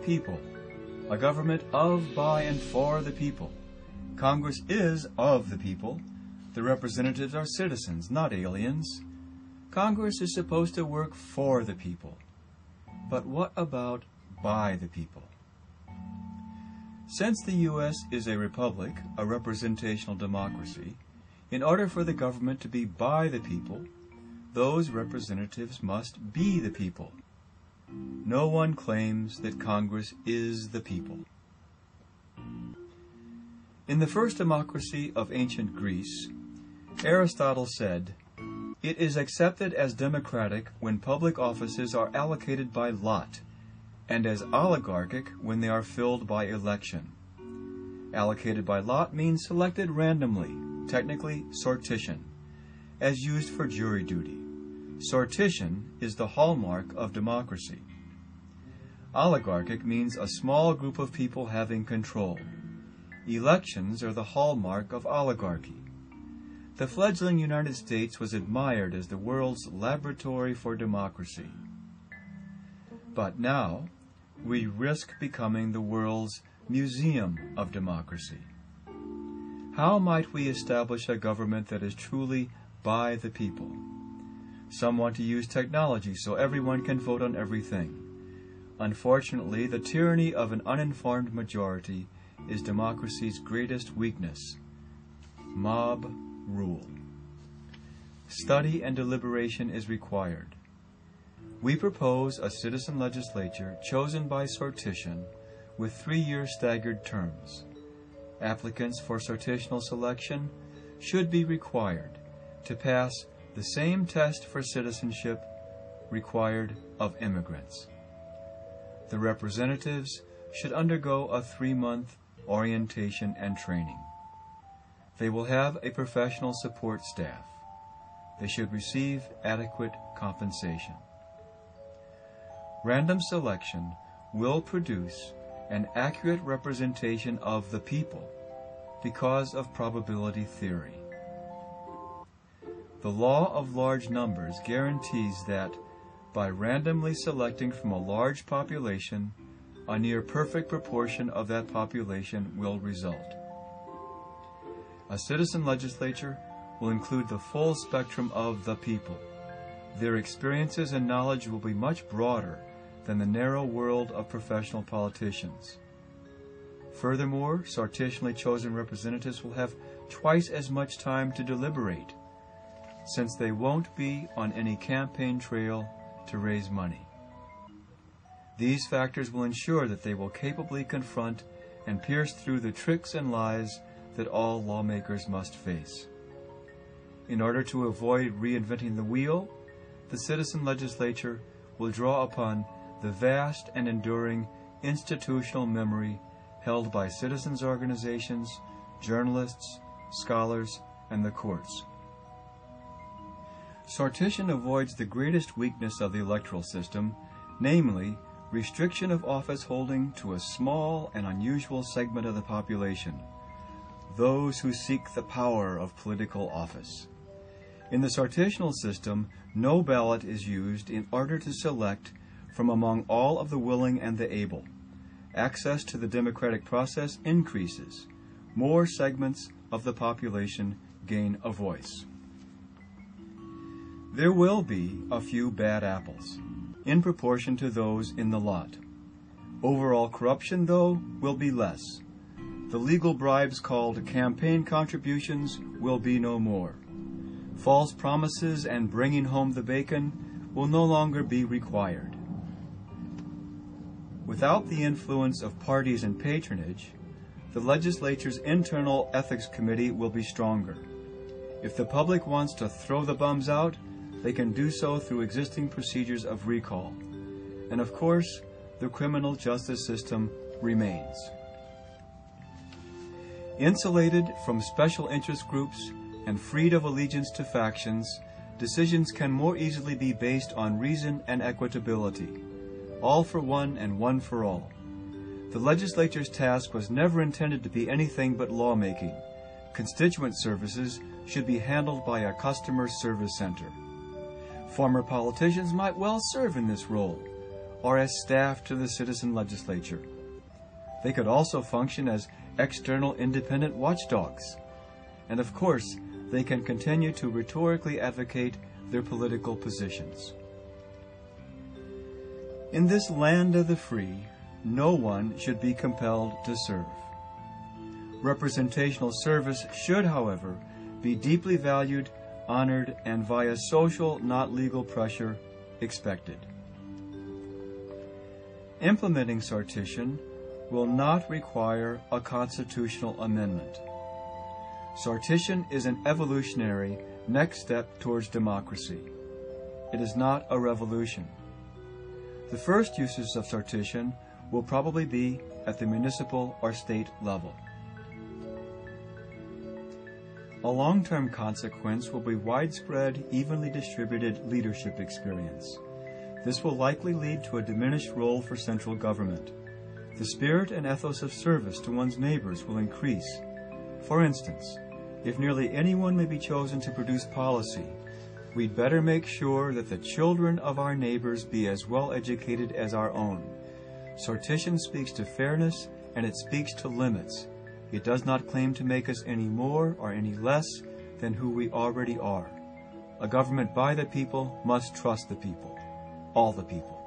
people, a government of, by, and for the people. Congress is of the people. The representatives are citizens, not aliens. Congress is supposed to work for the people. But what about by the people? Since the U.S. is a republic, a representational democracy, in order for the government to be by the people, those representatives must be the people. No one claims that Congress is the people. In the first democracy of ancient Greece, Aristotle said, "It is accepted as democratic when public offices are allocated by lot, and as oligarchic when they are filled by election." Allocated by lot means selected randomly, technically sortition, as used for jury duty. Sortition is the hallmark of democracy. Oligarchic means a small group of people having control. Elections are the hallmark of oligarchy. The fledgling United States was admired as the world's laboratory for democracy. But now, we risk becoming the world's museum of democracy. How might we establish a government that is truly by the people? Some want to use technology so everyone can vote on everything. Unfortunately, the tyranny of an uninformed majority is democracy's greatest weakness. Mob rule. Study and deliberation is required. We propose a citizen legislature chosen by sortition with 3-year staggered terms. Applicants for sortitional selection should be required to pass the same test for citizenship required of immigrants. The representatives should undergo a 3-month orientation and training. They will have a professional support staff. They should receive adequate compensation. Random selection will produce an accurate representation of the people because of probability theory. The law of large numbers guarantees that by randomly selecting from a large population, a near perfect proportion of that population will result. A citizen legislature will include the full spectrum of the people. Their experiences and knowledge will be much broader than the narrow world of professional politicians. Furthermore, sortitionally chosen representatives will have twice as much time to deliberate, since they won't be on any campaign trail to raise money. These factors will ensure that they will capably confront and pierce through the tricks and lies that all lawmakers must face. In order to avoid reinventing the wheel, the citizen legislature will draw upon the vast and enduring institutional memory held by citizens' organizations, journalists, scholars, and the courts. Sortition avoids the greatest weakness of the electoral system, namely, restriction of office holding to a small and unusual segment of the population, those who seek the power of political office. In the sortitional system, no ballot is used in order to select from among all of the willing and the able. Access to the democratic process increases. More segments of the population gain a voice. There will be a few bad apples, in proportion to those in the lot. Overall corruption, though, will be less. The legal bribes called campaign contributions will be no more. False promises and bringing home the bacon will no longer be required. Without the influence of parties and patronage, the legislature's internal ethics committee will be stronger. If the public wants to throw the bums out, they can do so through existing procedures of recall. And of course, the criminal justice system remains. Insulated from special interest groups and freed of allegiance to factions, decisions can more easily be based on reason and equitability. All for one and one for all. The legislature's task was never intended to be anything but lawmaking. Constituent services should be handled by a customer service center. Former politicians might well serve in this role. or as staff to the citizen legislature. They could also function as external independent watchdogs. And of course, they can continue to rhetorically advocate their political positions. In this land of the free, no one should be compelled to serve. Representational service should, however, be deeply valued, honored, and via social, not legal pressure, expected. Implementing sortition will not require a constitutional amendment. Sortition is an evolutionary next step towards democracy. It is not a revolution. The first uses of sortition will probably be at the municipal or state level. A long-term consequence will be widespread, evenly distributed leadership experience. This will likely lead to a diminished role for central government. The spirit and ethos of service to one's neighbors will increase. For instance, if nearly anyone may be chosen to produce policy, we'd better make sure that the children of our neighbors be as well educated as our own. Sortition speaks to fairness, and it speaks to limits. It does not claim to make us any more or any less than who we already are. A government by the people must trust the people, all the people.